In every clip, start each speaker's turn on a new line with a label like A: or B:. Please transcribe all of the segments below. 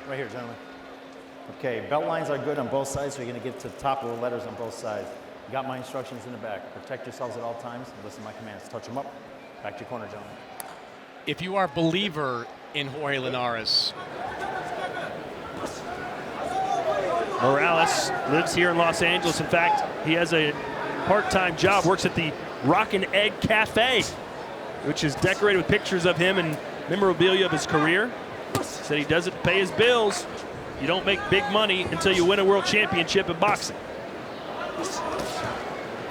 A: Right here, gentlemen. Okay, belt lines are good on both sides, so you're gonna get to the top of the letters on both sides. You got my instructions in the back. Protect yourselves at all times and listen to my commands. Touch them up. Back to your corner, gentlemen.
B: If you are a believer in Jorge Linares,
C: Morales lives here in Los Angeles. In fact, he has a part-time job, works at the Rock and Egg Cafe, which is decorated with pictures of him and memorabilia of his career. Said he does it to pay his bills. You don't make big money until you win a world championship in boxing.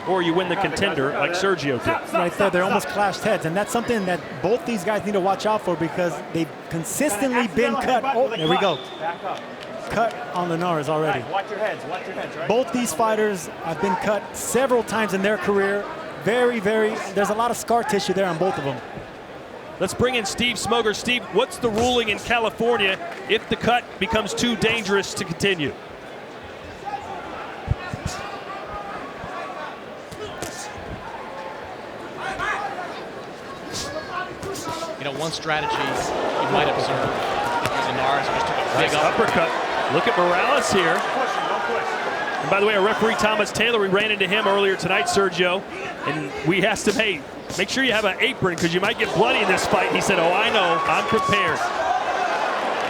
C: Or you win the contender like Sergio did.
D: Right there, they're almost clashed heads, and that's something that both these guys need to watch out for because they've consistently been cut. Oh, there we go. Cut on Linares already.
A: Watch your heads, right?
D: Both these fighters have been cut several times in their career. There's a lot of scar tissue there on both of them.
C: Let's bring in Steve Smoger. Steve, what's the ruling in California if the cut becomes too dangerous to continue?
B: you know, one strategy you might observe Linares just took a big
C: uppercut. Look at Morales here. And by the way, our referee Thomas Taylor, we ran into him earlier tonight, Sergio, and we asked him, hey, make sure you have an apron because you might get bloody in this fight. He said, oh, I know, I'm prepared.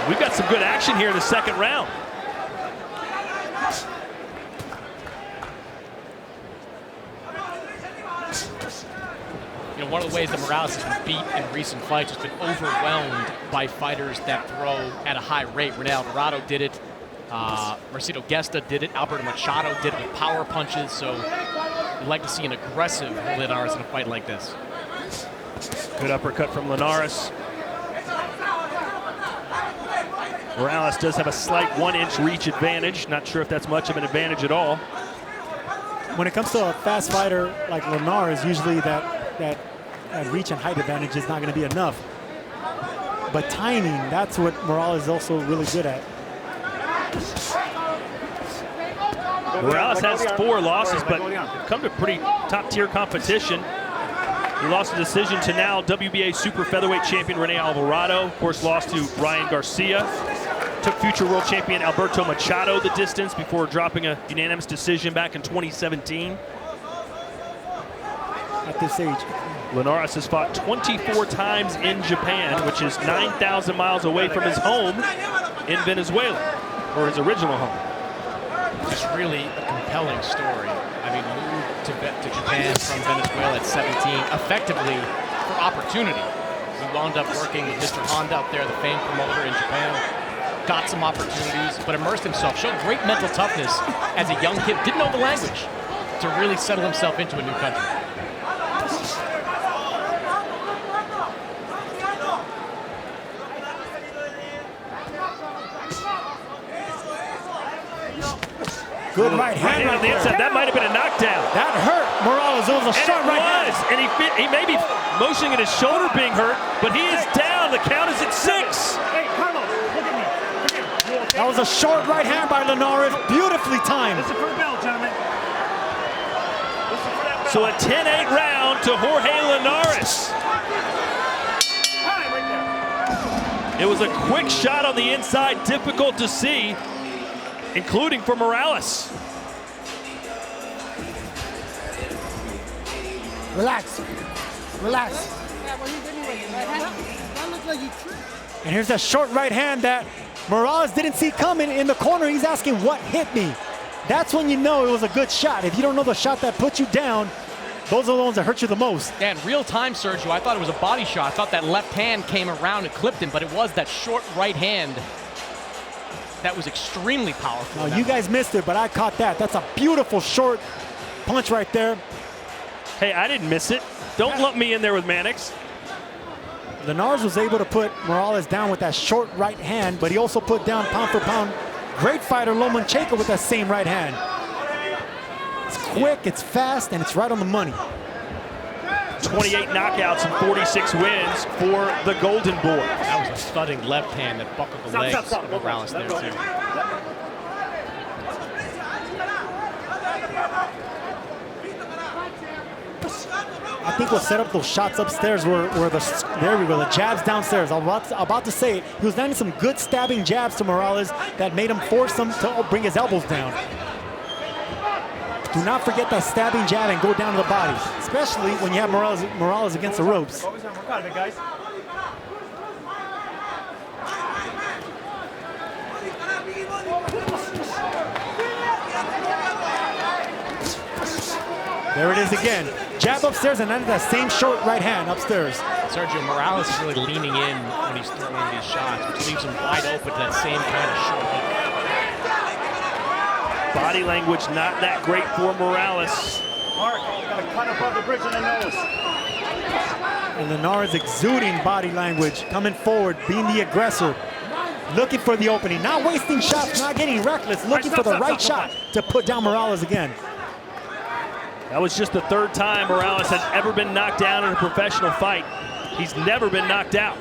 C: We've got some good action here in the second round.
B: You know, one of the ways that Morales has been beat in recent fights has been overwhelmed by fighters that throw at a high rate. Rene Alvarado did it. Marcelo Gesta did it. Alberto Machado did it with power punches. So you'd like to see an aggressive Linares in a fight like this.
C: Good uppercut from Linares. Morales does have a slight 1-inch reach advantage. Not sure if that's much of an advantage at all.
D: When it comes to a fast fighter like Linares, usually that reach and height advantage is not going to be enough. But timing, that's what Morales is also really good at.
C: Morales has 4 losses, but come to pretty top-tier competition. He lost a decision to now WBA super featherweight champion Rene Alvarado. Of course, lost to Ryan Garcia. Took future world champion Alberto Machado the distance before dropping a unanimous decision back in 2017.
D: At this age,
C: Linares has fought 24 times in Japan, which is 9,000 miles away from his home in Venezuela, or his original home.
B: It's really a compelling story. I mean, moved to Japan from Venezuela at 17, effectively for opportunity. He wound up working with Mr. Honda out there, the famed promoter in Japan. Got some opportunities, but immersed himself, showed great mental toughness as a young kid, didn't know the language, to really settle himself into a new country.
D: good right hand
C: on the inside. That might have been a knockdown.
D: That hurt Morales. It was a short right hand.
C: And he may be motioning at his shoulder being hurt, but he is down. The count is at 6.
A: Hey, Carlos, look at me.
D: That was a short right hand by Linares. Beautifully timed.
A: Listen for the bell, gentlemen.
C: So a 10-8 round to Jorge Linares. It was a quick shot on the inside, difficult to see, including for Morales.
D: Relax. Relax. And here's that short right hand that Morales didn't see coming in the corner. He's asking, what hit me? That's when you know it was a good shot. If you don't know the shot that put you down, those are the ones that hurt you the most.
B: Yeah, in real time, Sergio, I thought it was a body shot. I thought that left hand came around and clipped him, but it was that short right hand that was extremely powerful.
D: Now, you guys missed it, but I caught that. That's a beautiful short punch right there.
C: Hey, I didn't miss it. Don't lump me in there with Mannix.
D: Linares was able to put Morales down with that short right hand, but he also put down pound for pound great fighter Lomachenko with that same right hand. It's quick, it's fast, and it's right on the money.
C: 28 knockouts and 46 wins for the Golden Boy.
B: That was a thudding left hand that buckled the legs of Morales there too.
D: I think what set up those shots upstairs were there we go, the jabs downstairs. I'm about to say, he was landing some good stabbing jabs to Morales that made him force him to bring his elbows down. Do not forget that stabbing jab and go down to the body, especially when you have Morales against the ropes. There it is again. Jab upstairs and then that same short right hand upstairs.
B: Sergio Morales is really leaning in when he's throwing these shots, which leaves him wide open to that same kind of short hook.
C: Body language not that great for Morales.
A: Mark, got a cut above the bridge of the nose.
D: And Linares exuding body language, coming forward, being the aggressor, looking for the opening, not wasting shots, not getting reckless, looking for the right shot to put down Morales again.
C: That was just the third time Morales had ever been knocked down in a professional fight. He's never been knocked out.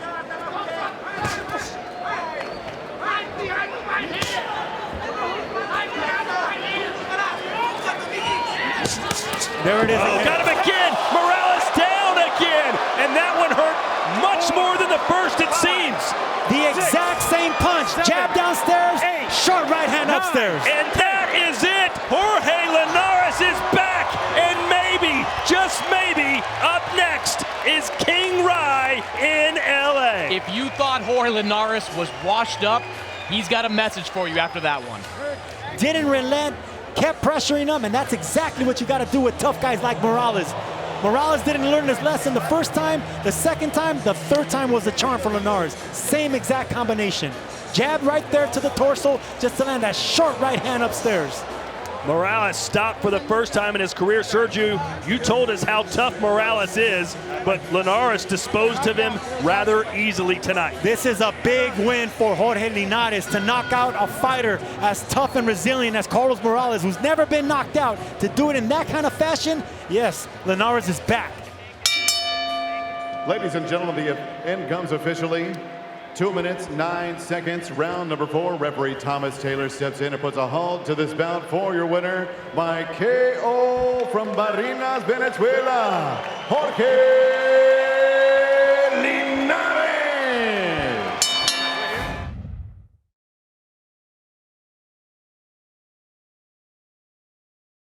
D: There it is
C: again. Got him again. Morales down again. And that one hurt much more than the first, it seems.
D: The exact same punch. Jab downstairs, short right hand upstairs.
C: And that is it. Jorge Linares is back. And maybe, just maybe, up next is KingRy in LA.
B: If you thought Jorge Linares was washed up, he's got a message for you after that one.
D: Didn't relent, kept pressuring him, and that's exactly what you got to do with tough guys like Morales. Morales didn't learn his lesson the first time, the second time, the third time was the charm for Linares. Same exact combination. Jab right there to the torso, just to land that short right hand upstairs.
C: Morales stopped for the first time in his career. Sergio, you told us how tough Morales is, but Linares disposed of him rather easily tonight.
D: This is a big win for Jorge Linares to knock out a fighter as tough and resilient as Carlos Morales, who's never been knocked out. To do it in that kind of fashion, yes, Linares is back.
E: Ladies and gentlemen, the end comes officially. 2 minutes, 9 seconds, round number 4. Referee Thomas Taylor steps in and puts a halt to this bout for your winner by KO from Barinas, Venezuela, Jorge